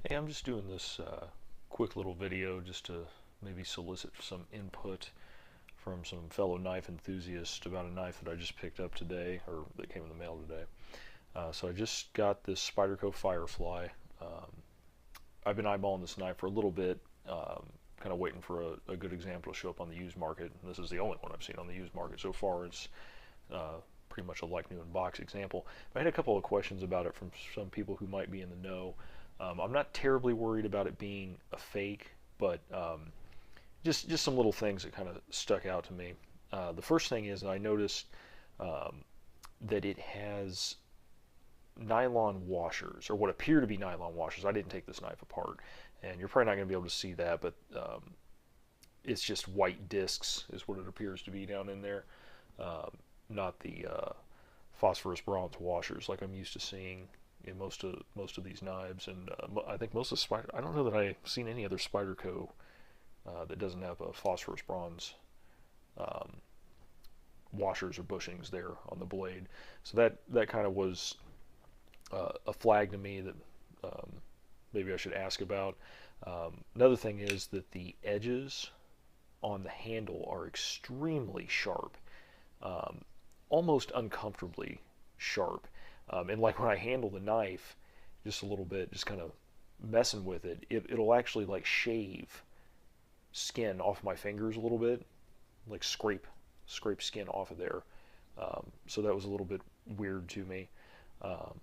Hey, I'm just doing this quick little video just to maybe solicit some input from some fellow knife enthusiasts about a knife that I just picked up today, or that came in the mail today. So I just got this Spyderco Firefly. Um, I've been eyeballing this knife for a little bit, kind of waiting for a good example to show up on the used market. And this is the only one I've seen on the used market so far. It's pretty much a like new in box example. But I had a couple of questions about it from some people who might be in the know. I'm not terribly worried about it being a fake, but just some little things that kind of stuck out to me. The first thing is I noticed um, that it has nylon washers, or what appear to be nylon washers. I didn't take this knife apart, and you're probably not going to be able to see that, but it's just white discs is what it appears to be down in there, um, not the phosphorus bronze washers like I'm used to seeing in most of these knives. And I think most of Spider. I don't know that I've seen any other Spyderco that doesn't have a phosphorus bronze um, washers or bushings there on the blade. So that kind of was a flag to me that maybe I should ask about. Another thing is that the edges on the handle are extremely sharp, um, almost uncomfortably sharp. And like when I handle the knife, just a little bit, just kind of messing with it'll actually like shave skin off my fingers a little bit, like scrape skin off of there. So that was a little bit weird to me. Um,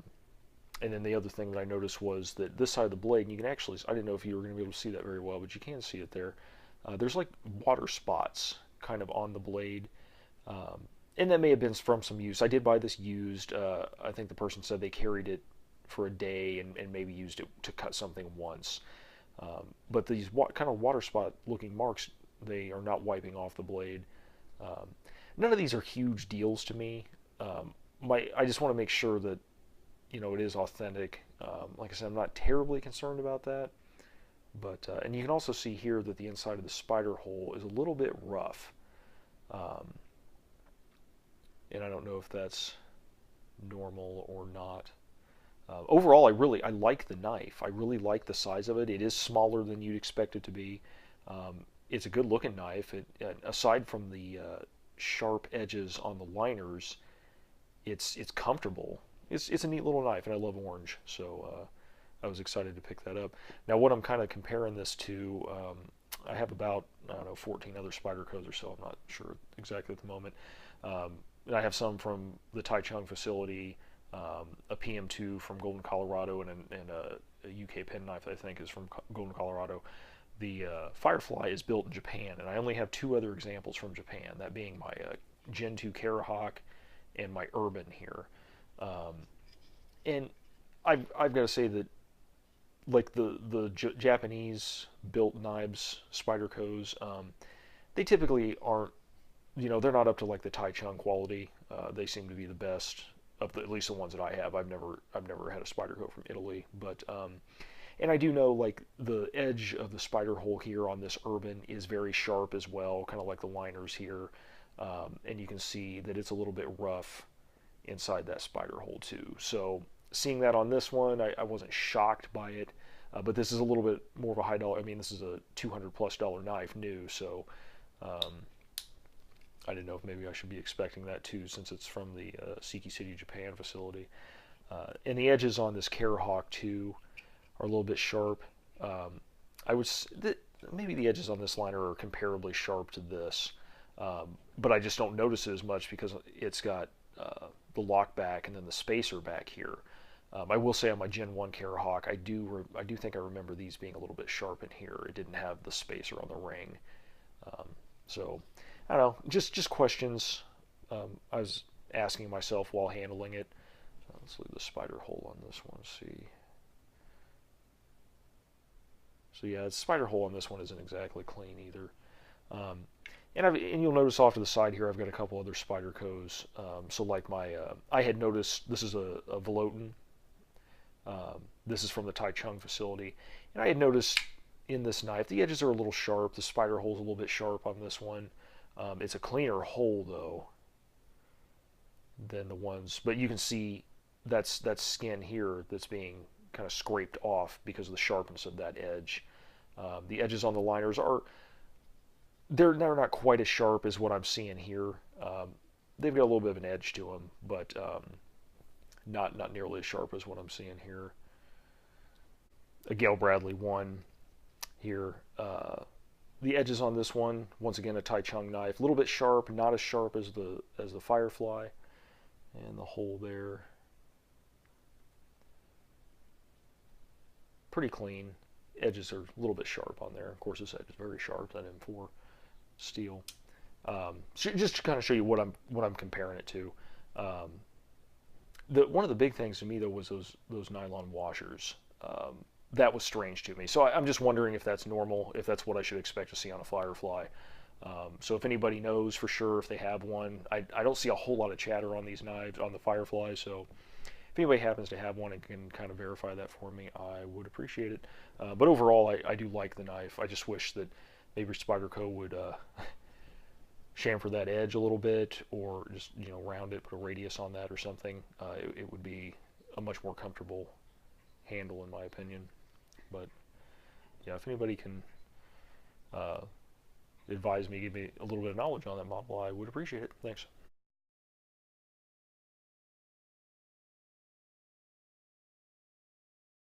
and then the other thing that I noticed was that this side of the blade, and you can actually, I didn't know if you were going to be able to see that very well, but you can see it there. There's like water spots kind of on the blade. And that may have been from some use. I did buy this used. I think the person said they carried it for a day and maybe used it to cut something once. But these kind of water spot looking marks, they are not wiping off the blade. Um, None of these are huge deals to me. I just want to make sure that it is authentic. Like I said, I'm not terribly concerned about that. But and you can also see here that the inside of the spider hole is a little bit rough. Um, and I don't know if that's normal or not. Overall, I like the knife. I really like the size of it. It is smaller than you'd expect it to be. It's a good looking knife. Aside from the sharp edges on the liners, it's comfortable. It's a neat little knife, and I love orange, so I was excited to pick that up. Now, what I'm kind of comparing this to, I have about, I don't know, 14 other Spydercos or so. I'm not sure exactly at the moment. And I have some from the Taichung facility, a PM2 from Golden, Colorado, and a UK penknife I think is from Golden, Colorado. The Firefly is built in Japan, and I only have two other examples from Japan, that being my Gen 2 Carahawk and my Urban here. Um, and I've got to say that like the Japanese built knives, Spydercos, they typically aren't, they're not up to like the Taichung quality. They seem to be the best of at least the ones that I have. I've never had a Spyderco from Italy, but and I do know like the edge of the spider hole here on this Urban is very sharp as well, kind of like the liners here, and you can see that it's a little bit rough inside that spider hole too. So seeing that on this one, I wasn't shocked by it, but this is a little bit more of a high dollar. I mean, this is a $200+ knife new, so I didn't know if maybe I should be expecting that too, since it's from the Siki City, Japan facility. And the edges on this Carahawk too are a little bit sharp. I would maybe the edges on this liner are comparably sharp to this, but I just don't notice it as much because it's got the lock back and then the spacer back here. I will say on my Gen 1 Carahawk, I do think I remember these being a little bit sharp in here. It didn't have the spacer on the ring. So I don't know, just questions I was asking myself while handling it. Let's leave the spider hole on this one. See. So yeah, the spider hole on this one isn't exactly clean either. Um, and you'll notice off to the side here, I've got a couple other Spydercos. So like I had noticed this is a Velotin. This is from the Taichung facility, and I had noticed in this knife the edges are a little sharp. The spider hole's a little bit sharp on this one. It's a cleaner hole though than the ones, but you can see that's skin here that's being kind of scraped off because of the sharpness of that edge. The edges on the liners are they're not quite as sharp as what I'm seeing here. They've got a little bit of an edge to them, but not nearly as sharp as what I'm seeing here. A Gale Bradley 1 here. The edges on this one, once again, a Tai Chung knife, a little bit sharp, not as sharp as the Firefly, and the hole there. Pretty clean. Edges are a little bit sharp on there. Of course, this edge is very sharp. That M4 steel. Just to kind of show you what I'm comparing it to. One of the big things to me though was those nylon washers. That was strange to me. So I'm just wondering if that's normal, if that's what I should expect to see on a Firefly. So if anybody knows for sure if they have one, I don't see a whole lot of chatter on these knives, on the Firefly, so if anybody happens to have one and can kind of verify that for me, I would appreciate it. But overall, I do like the knife. I just wish that maybe Spyderco would chamfer that edge a little bit, or just round it, put a radius on that or something. It would be a much more comfortable handle in my opinion. But yeah, if anybody can advise me, give me a little bit of knowledge on that model, I would appreciate it. Thanks.